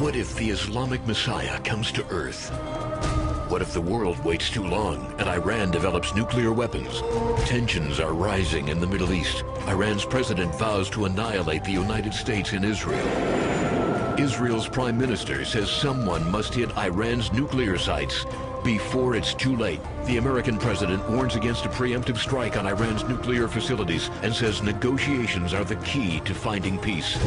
What if the Islamic Messiah comes to Earth? What if the world waits too long and Iran develops nuclear weapons? Tensions are rising in the Middle East. Iran's president vows to annihilate the United States and Israel. Israel's prime minister says someone must hit Iran's nuclear sites before it's too late. The American president warns against a preemptive strike on Iran's nuclear facilities and says negotiations are the key to finding peace.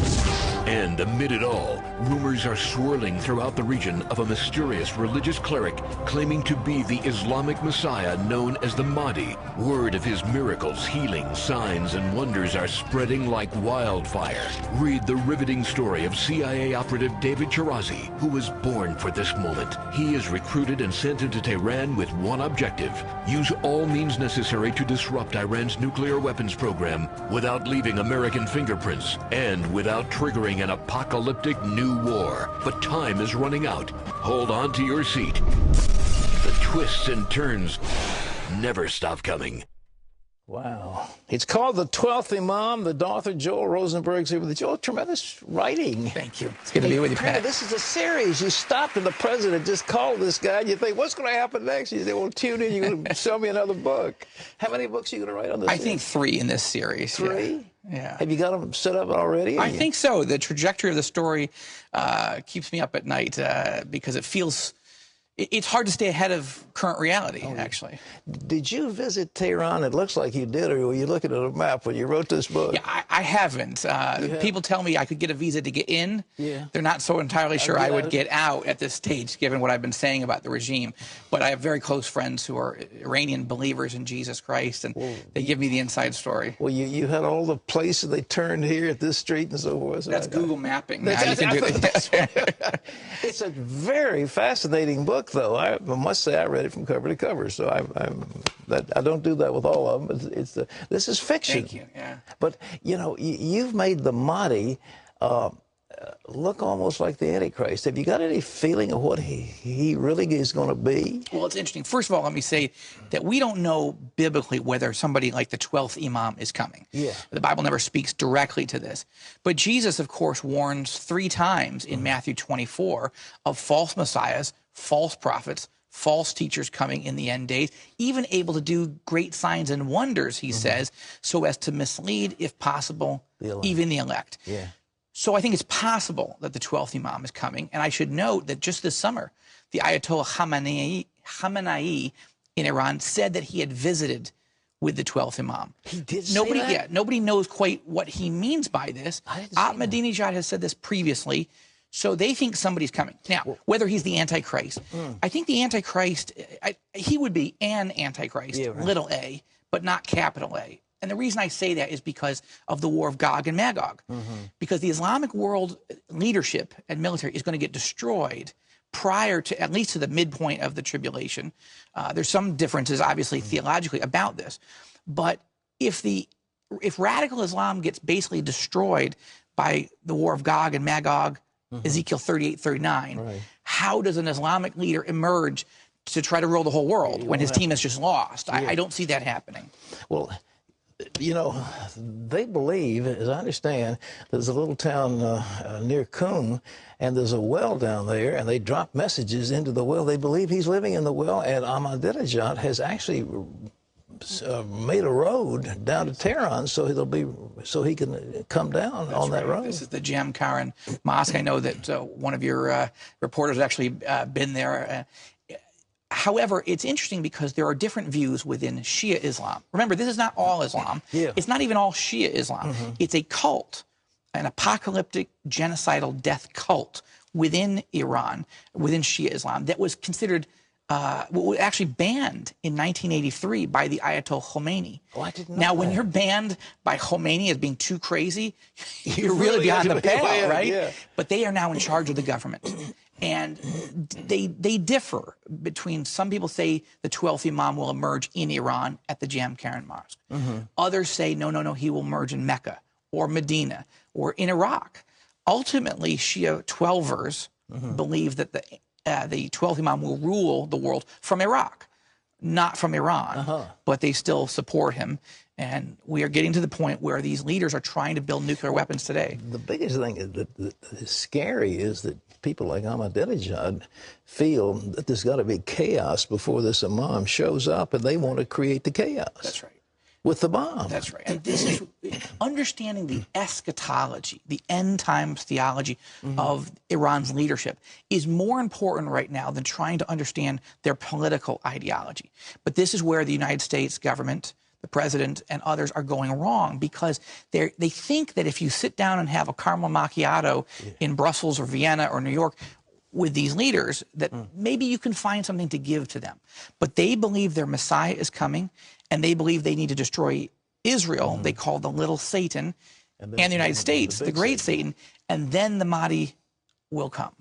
And amid it all, rumors are swirling throughout the region of a mysterious religious cleric claiming to be the Islamic Messiah known as the Mahdi. Word of his miracles, healing, signs, and wonders are spreading like wildfire. Read the riveting story of CIA operative David Chirazi, who was born for this moment. He is recruited and sent into Tehran with one objective: use all means necessary to disrupt Iran's nuclear weapons program without leaving American fingerprints and without triggering an apocalyptic new war. But time is running out. Hold on to your seat. The twists and turns never stop coming. Wow. It's called The 12th Imam. The author, Joel Rosenberg's here with it. Joel, tremendous writing. Thank you. It's good to be with you, Pat. This is a series. You stopped and the president just called this guy, and you think, what's going to happen next? You say, well, tune in. You're going to sell me another book. How many books are you going to write on this I think 3 in this series. 3? Yeah. Have you got them set up already? I think so. The trajectory of the story keeps me up at night because it feels... It's hard to stay ahead of current reality, actually. Did you visit Tehran? It looks like you did, or were you looking at a map when you wrote this book? Yeah, I haven't. People tell me I could get a visa to get in. Yeah. They're not so entirely sure I would get out at this stage, given what I've been saying about the regime. But I have very close friends who are Iranian believers in Jesus Christ, and they give me the inside story. Well, you had all the places they turned here at this street and so forth. That's Google mapping. It's a very fascinating book, though. I must say I read it from cover to cover, so I don't do that with all of them. But this is fiction. Thank you. Yeah. But you know, you've made the Mahdi look almost like the Antichrist. Have you got any feeling of what he really is going to be? Well, it's interesting. First of all, let me say that we don't know biblically whether somebody like the 12th Imam is coming. Yeah. The Bible never speaks directly to this. But Jesus, of course, warns 3 times in Matthew 24 of false messiahs, false prophets, false teachers coming in the end days, even able to do great signs and wonders, he says, so as to mislead, if possible, even the elect. Yeah. So I think it's possible that the 12th Imam is coming. And I should note that just this summer, the Ayatollah Khamenei in Iran said that he had visited with the 12th Imam. He did say that? Yeah, nobody knows quite what he means by this. Ahmadinejad has said this previously. So they think somebody's coming. Now, whether he's the Antichrist, I think the Antichrist, he would be an Antichrist, little a, but not capital A. And the reason I say that is because of the war of Gog and Magog. Because the Islamic world leadership and military is going to get destroyed prior to, at least to the midpoint of the tribulation. There's some differences, obviously, theologically about this. But if radical Islam gets basically destroyed by the war of Gog and Magog, Ezekiel 38, 39, how does an Islamic leader emerge to try to rule the whole world when his team has just lost? I don't see that happening. Well, you know, they believe, as I understand, there's a little town near Qum, and there's a well down there, and they drop messages into the well. They believe he's living in the well, and Ahmadinejad has actually made a road down to Tehran so he can come down on that road. This is the Jamkaran Mosque. I know that one of your reporters actually been there. However, it's interesting because there are different views within Shia Islam. Remember, this is not all Islam. It's not even all Shia Islam. It's a cult, an apocalyptic, genocidal death cult within Iran, within Shia Islam, that was considered was actually banned in 1983 by the Ayatollah Khomeini. Oh, I didn't know now, that. when you're banned by Khomeini as being too crazy, you're really beyond the pale, right? Yeah. But they are now in charge of the government. And they differ between, some people say the 12th Imam will emerge in Iran at the Jamkaran Mosque. Others say, no, he will emerge in Mecca or Medina or in Iraq. Ultimately, Shia 12ers believe that the 12th Imam will rule the world from Iraq, not from Iran, but they still support him. And we are getting to the point where these leaders are trying to build nuclear weapons today. The biggest thing that is scary is that people like Ahmadinejad feel that there's got to be chaos before this imam shows up, and they want to create the chaos. That's right. With the bomb. That's right. And this is understanding the eschatology, the end times theology of Iran's leadership is more important right now than trying to understand their political ideology. But this is where the United States government, the president, and others are going wrong, because they think that if you sit down and have a caramel macchiato in Brussels or Vienna or New York with these leaders, that maybe you can find something to give to them. But they believe their Messiah is coming, and they believe they need to destroy Israel. They call the little Satan, and the United States, the great Satan, and then the Mahdi will come.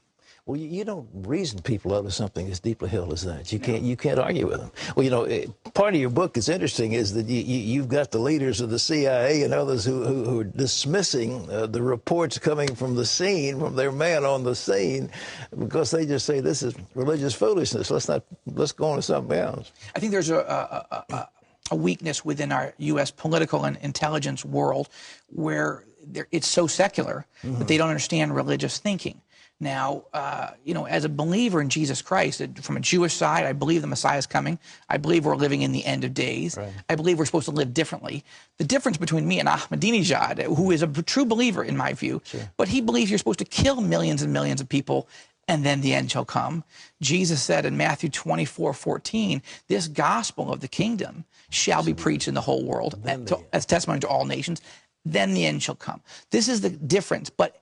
Well, you don't reason people out of something as deeply held as that. You can't argue with them. Well, you know, part of your book is interesting is that you've got the leaders of the CIA and others who are dismissing the reports coming from the scene, from their man on the scene, because they just say this is religious foolishness. Let's go on to something else. I think there's a weakness within our U.S. political and intelligence world where it's so secular that they don't understand religious thinking. Now, you know, as a believer in Jesus Christ, from a Jewish side, I believe the Messiah is coming. I believe we're living in the end of days. Right. I believe we're supposed to live differently. The difference between me and Ahmadinejad, who is a true believer in my view, but he believes you're supposed to kill millions and millions of people, and then the end shall come. Jesus said in Matthew 24:14, this gospel of the kingdom shall be preached in the whole world as testimony to all nations. Then the end shall come. This is the difference. But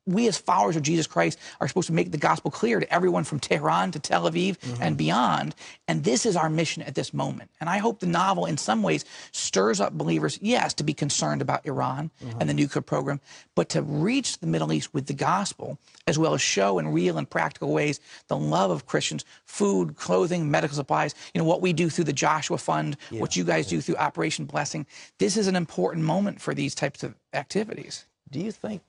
we as followers of Jesus Christ are supposed to make the gospel clear to everyone from Tehran to Tel Aviv and beyond. And this is our mission at this moment. And I hope the novel in some ways stirs up believers, yes, to be concerned about Iran and the nuclear program, but to reach the Middle East with the gospel, as well as show in real and practical ways the love of Christians, food, clothing, medical supplies, you know, what we do through the Joshua Fund, what you guys do through Operation Blessing. This is an important moment for these types of activities. Do you think...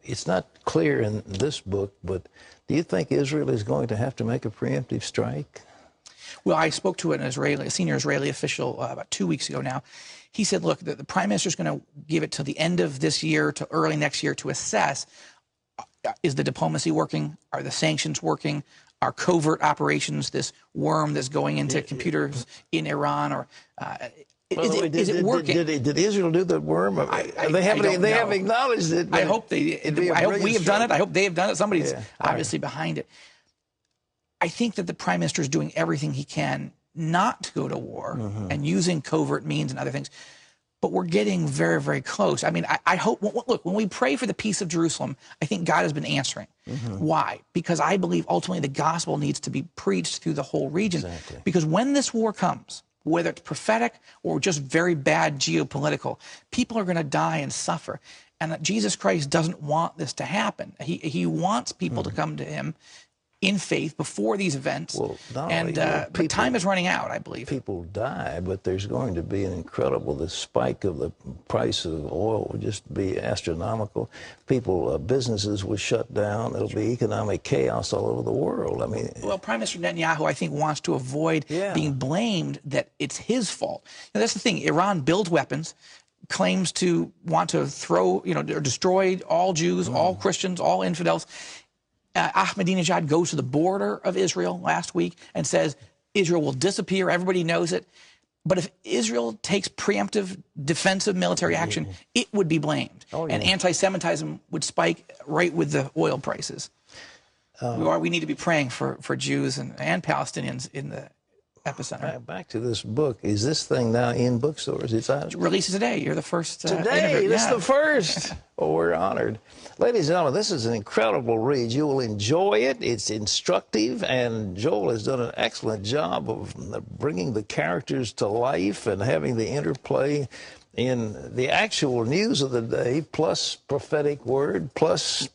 it's not clear in this book, but do you think Israel is going to have to make a preemptive strike? Well, I spoke to a senior Israeli official about 2 weeks ago now. He said, look, the prime minister is going to give it till the end of this year to early next year to assess, is the diplomacy working? Are the sanctions working? Are covert operations, this worm that's going into computers in Iran, or... is it working? Did Israel do the worm? They haven't acknowledged it. I hope they. I hope we have done it. I hope they have done it. Somebody's obviously behind it. I think that the prime minister is doing everything he can not to go to war and using covert means and other things. But we're getting very, very close. I mean, I hope. Look, when we pray for the peace of Jerusalem, I think God has been answering. Why? Because I believe ultimately the gospel needs to be preached through the whole region. Exactly. Because when this war comes, whether it's prophetic or just very bad geopolitical, people are going to die and suffer. And Jesus Christ doesn't want this to happen. He wants people to come to him in faith before these events. Well, but time is running out, I believe. People die, but there's going to be an incredible, the spike of the price of oil will just be astronomical. Businesses will shut down. There'll be economic chaos all over the world. I mean, well, Prime Minister Netanyahu, I think, wants to avoid being blamed that it's his fault. Now, that's the thing. Iran builds weapons, claims to want to throw, or destroy all Jews, all Christians, all infidels. Ahmadinejad goes to the border of Israel last week and says Israel will disappear. Everybody knows it. But if Israel takes preemptive defensive military action, it would be blamed. And anti-Semitism would spike right with the oil prices. We need to be praying for Jews and Palestinians in the epicenter. Back to this book. Is this thing now in bookstores? It's out. It releases today. You're the first. Today? This is the first. Oh, we're honored. Ladies and gentlemen, this is an incredible read. You will enjoy it. It's instructive, and Joel has done an excellent job of bringing the characters to life and having the interplay in the actual news of the day, plus prophetic word, plus.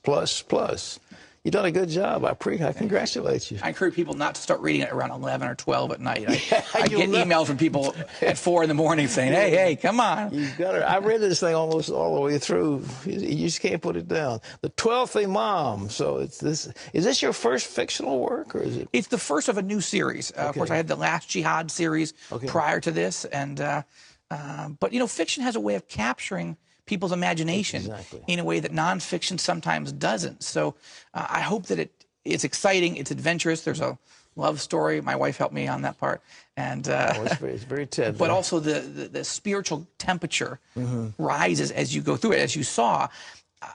You've done a good job. I congratulate you. I encourage people not to start reading it around 11 or 12 at night. I get emails from people at 4 in the morning saying, hey, come on. You've got to, I read this thing almost all the way through. You just can't put it down. The 12th Imam. So is this your first fictional work, or is it? It's the first of a new series. Of course, I had the Last Jihad series prior to this. But, fiction has a way of capturing people's imagination Exactly. in a way that nonfiction sometimes doesn't. So I hope that it's exciting, it's adventurous. There's a love story. My wife helped me on that part, and it's very tender. but also the spiritual temperature rises as you go through it. As you saw,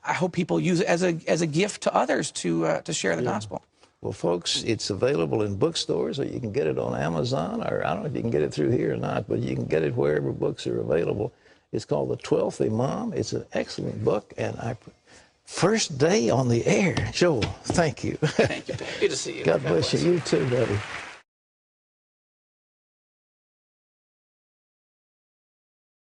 I hope people use it as a gift to others to share the gospel. Well, folks, it's available in bookstores, or you can get it on Amazon, or I don't know if you can get it through here or not, but you can get it wherever books are available. It's called The 12th Imam. It's an excellent book, and first day on the air. Joel, thank you. Thank you. Good to see you. God bless you. You too, buddy.